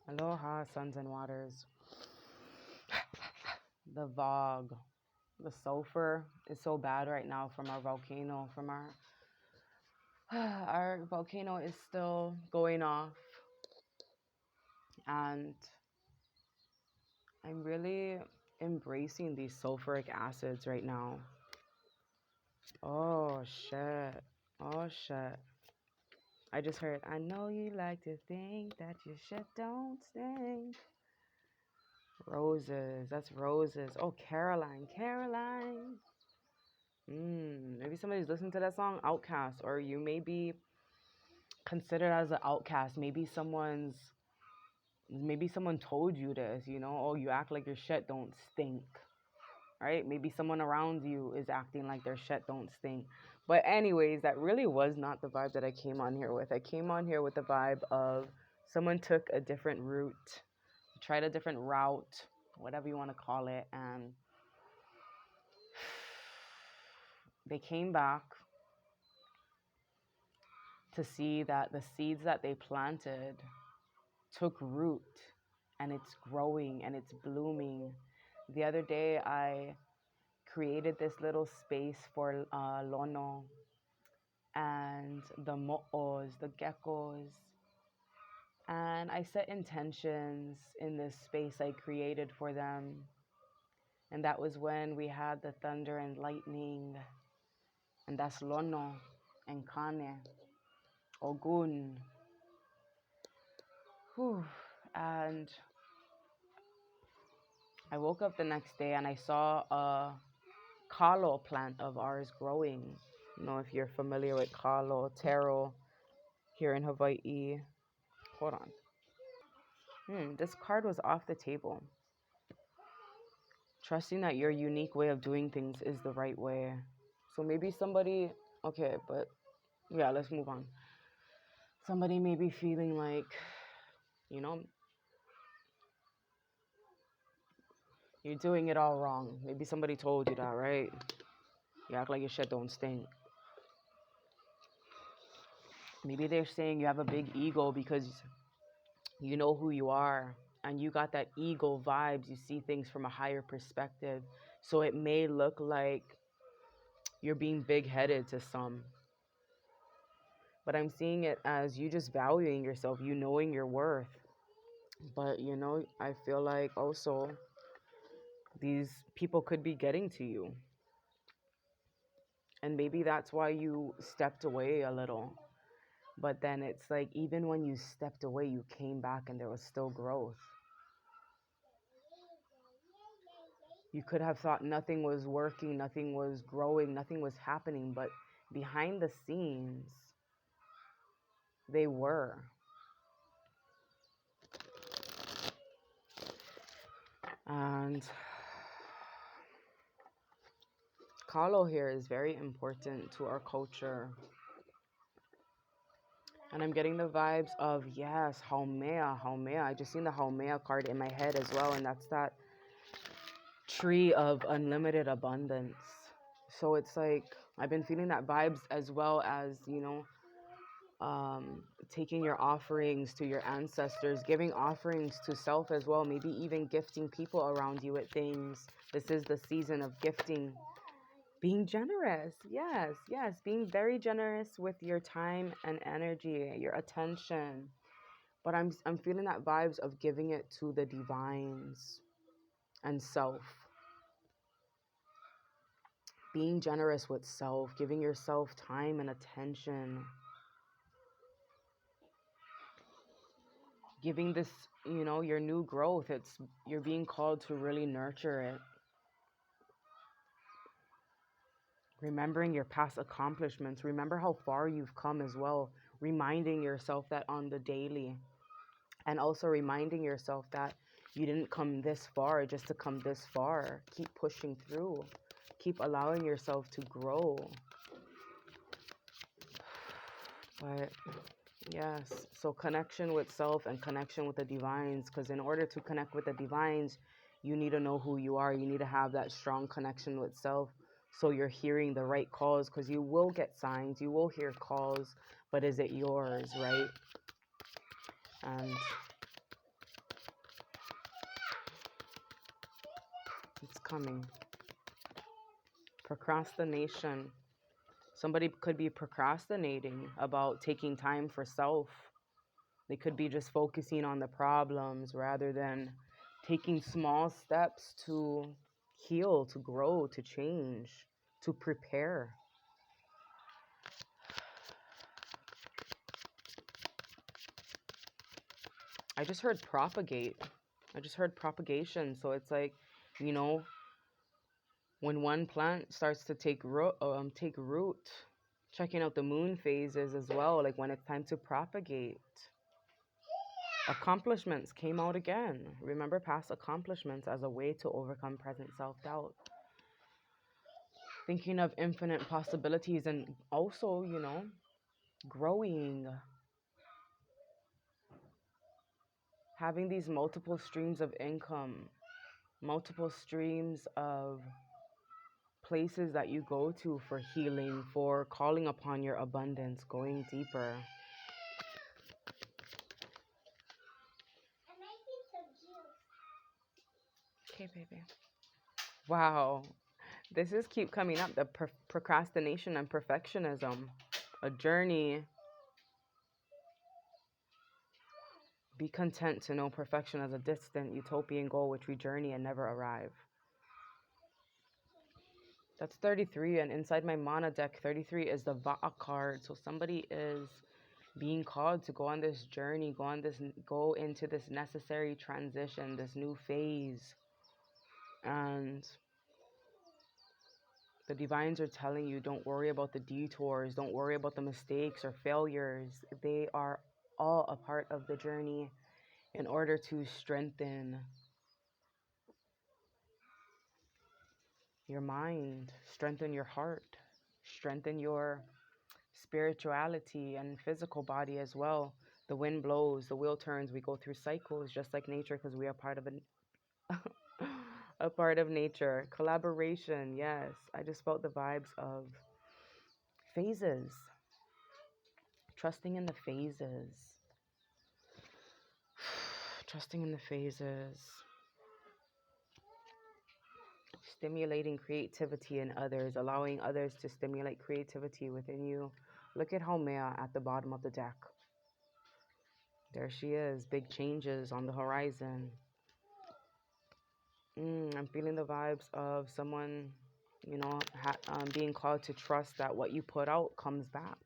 Aloha, suns and waters. The Vog, the sulfur is so bad right now from our volcano. From our volcano is still going off, and I'm really embracing these sulfuric acids right now. Oh shit! Oh shit! I just heard. I know you like to think that your shit don't stink. Roses. That's roses. Oh, Caroline. Caroline. Maybe somebody's listening to that song, Outcast, or you may be considered as an outcast. Maybe someone told you this, oh, you act like your shit don't stink, right? Maybe someone around you is acting like their shit don't stink. But anyways, that really was not the vibe that I came on here with. I came on here with the vibe of someone took a different route, tried a different route, whatever you want to call it, and they came back to see that the seeds that they planted took root and it's growing and it's blooming. The other day, I created this little space for Lono and the mo'os, the geckos. And I set intentions in this space I created for them. And that was when we had the thunder and lightning. And that's Lono and Kane, Ogun. Whew. And I woke up the next day and I saw a kalo plant of ours growing. If you're familiar with kalo, taro here in Hawaii. Hold on. This card was off the table. Trusting that your unique way of doing things is the right way. So maybe somebody, okay, but yeah, let's move on. Somebody may be feeling like, you're doing it all wrong. Maybe somebody told you that, right? You act like your shit don't stink. Maybe they're saying you have a big ego because you know who you are and you got that ego vibes. You see things from a higher perspective. So it may look like you're being big-headed to some. But I'm seeing it as you just valuing yourself, you knowing your worth. But, I feel like also these people could be getting to you. And maybe that's why you stepped away a little. But then it's like, even when you stepped away, you came back and there was still growth. You could have thought nothing was working, nothing was growing, nothing was happening. But behind the scenes, they were. And Kalo here is very important to our culture. And I'm getting the vibes of, yes, Haumea. I just seen the Haumea card in my head as well. And that's that tree of unlimited abundance. So it's like, I've been feeling that vibes as well as, taking your offerings to your ancestors, giving offerings to self as well, maybe even gifting people around you with things. This is the season of gifting. Being generous, yes, being very generous with your time and energy, your attention. But I'm feeling that vibes of giving it to the divines and self. Being generous with self, giving yourself time and attention. Giving this, your new growth, you're being called to really nurture it. Remembering your past accomplishments. Remember how far you've come as well. Reminding yourself that on the daily. And also reminding yourself that you didn't come this far just to come this far. Keep pushing through. Keep allowing yourself to grow. But yes, so connection with self and connection with the divines. Because in order to connect with the divines, you need to know who you are. You need to have that strong connection with self. So you're hearing the right calls, because you will get signs, you will hear calls, but is it yours, right? And coming. Procrastination. Somebody could be procrastinating about taking time for self. They could be just focusing on the problems rather than taking small steps to heal, to grow, to change, to prepare. I just heard propagate. I just heard propagation. So it's like, you know, when one plant starts to take root, checking out the moon phases as well, like when it's time to propagate. Accomplishments came out again. Remember past accomplishments as a way to overcome present self-doubt. Thinking of infinite possibilities and also, you know, growing. Having these multiple streams of income, multiple streams of places that you go to for healing, for calling upon your abundance, going deeper. Okay, baby. Wow. This is keep coming up. The procrastination and perfectionism. A journey. Be content to know perfection as a distant utopian goal which we journey and never arrive. That's 33, and inside my mana deck, 33 is the Va'a card. So somebody is being called to go on this journey, go into this necessary transition, this new phase. And the divines are telling you, don't worry about the detours, don't worry about the mistakes or failures. They are all a part of the journey in order to strengthen your mind, strengthen your heart, strengthen your spirituality and physical body as well. The wind blows, the wheel turns, we go through cycles just like nature because we are part of a part of nature. Collaboration, yes. I just felt the vibes of phases. Trusting in the phases. Trusting in the phases. Stimulating creativity in others, allowing others to stimulate creativity within you. Look at Haumea at the bottom of the deck. There she is, big changes on the horizon. I'm feeling the vibes of someone, you know, being called to trust that what you put out comes back.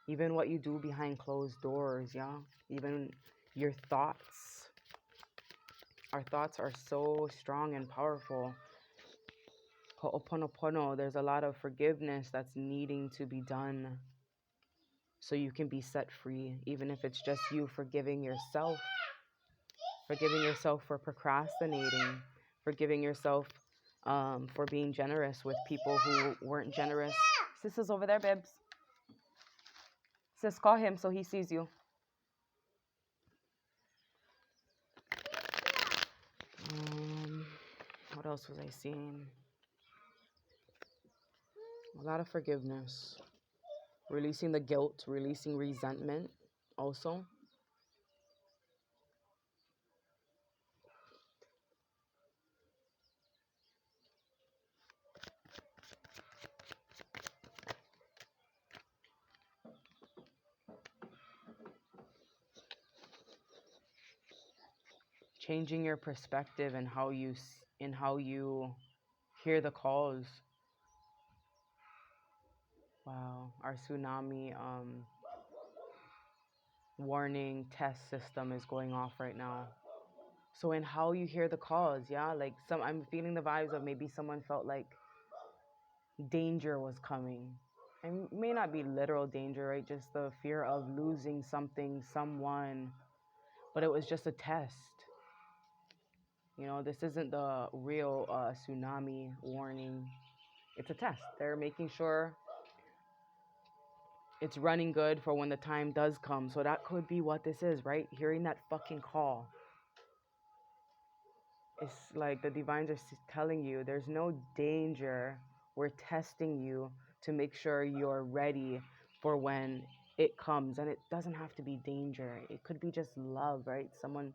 Even what you do behind closed doors, yeah? Even your thoughts. Our thoughts are so strong and powerful. Ho'oponopono, there's a lot of forgiveness that's needing to be done so you can be set free, even if it's just you forgiving yourself for procrastinating, forgiving yourself for being generous with people who weren't generous. Sis is over there, babes. Sis, call him so he sees you. What else was I seeing? A lot of forgiveness. Releasing the guilt, releasing resentment also. Changing your perspective and how you hear the calls. Wow, our tsunami warning test system is going off right now. So in how you hear the calls, yeah, like I'm feeling the vibes of maybe someone felt like danger was coming. And may not be literal danger, right? Just the fear of losing something, someone, but it was just a test. You know, this isn't the real tsunami warning. It's a test. They're making sure it's running good for when the time does come. So that could be what this is, right? Hearing that fucking call. It's like the divines are telling you there's no danger. We're testing you to make sure you're ready for when it comes. And it doesn't have to be danger. It could be just love, right? Someone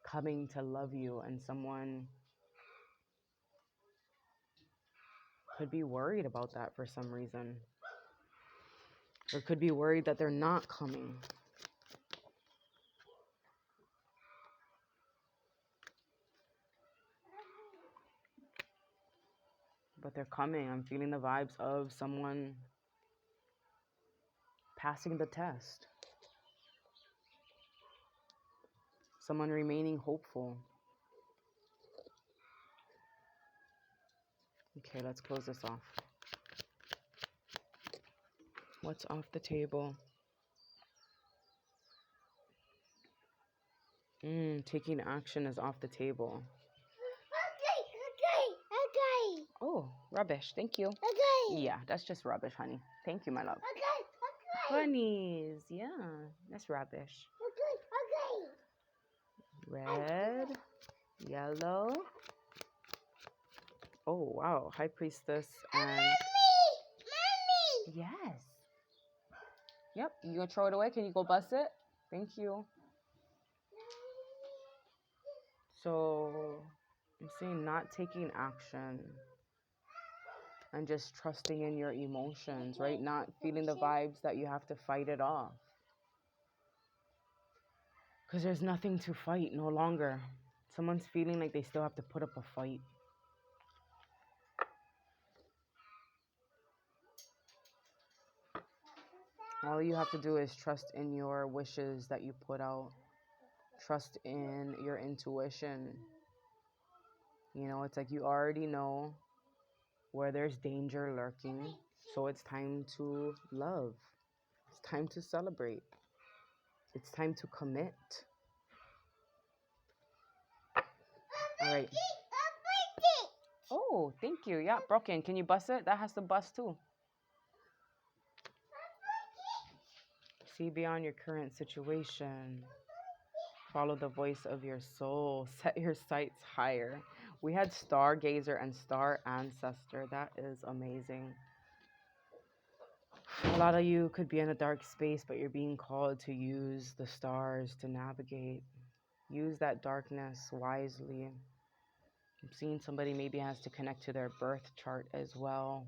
coming to love you and someone could be worried about that for some reason. Or could be worried that they're not coming. But they're coming. I'm feeling the vibes of someone passing the test. Someone remaining hopeful. Okay, let's close this off. What's off the table? Taking action is off the table. Okay. Oh, rubbish. Thank you. Okay. Yeah, that's just rubbish, honey. Thank you, my love. Okay. Bunnies. Yeah, that's rubbish. Okay. Red, yellow. Oh, wow. High Priestess and... Mommy! Yes. Yep. You gonna throw it away? Can you go bust it? Thank you. So, I'm saying not taking action and just trusting in your emotions, right? Not feeling the vibes that you have to fight it off. Because there's nothing to fight no longer. Someone's feeling like they still have to put up a fight. All you have to do is trust in your wishes that you put out. Trust in your intuition. You know, it's like you already know where there's danger lurking. So it's time to love. It's time to celebrate. It's time to commit. All right. Oh, thank you. Yeah, broken. Can you bust it? That has to bust too. See beyond your current situation. Follow the voice of your soul. Set your sights higher. We had Stargazer and Star Ancestor. That is amazing. A lot of you could be in a dark space, but you're being called to use the stars to navigate. Use that darkness wisely. I'm seeing somebody maybe has to connect to their birth chart as well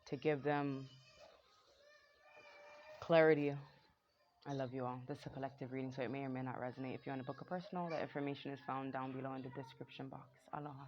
to give them clarity. I love you all. This is a collective reading, so it may or may not resonate. If you want to book a personal, the information is found down below in the description box. Aloha.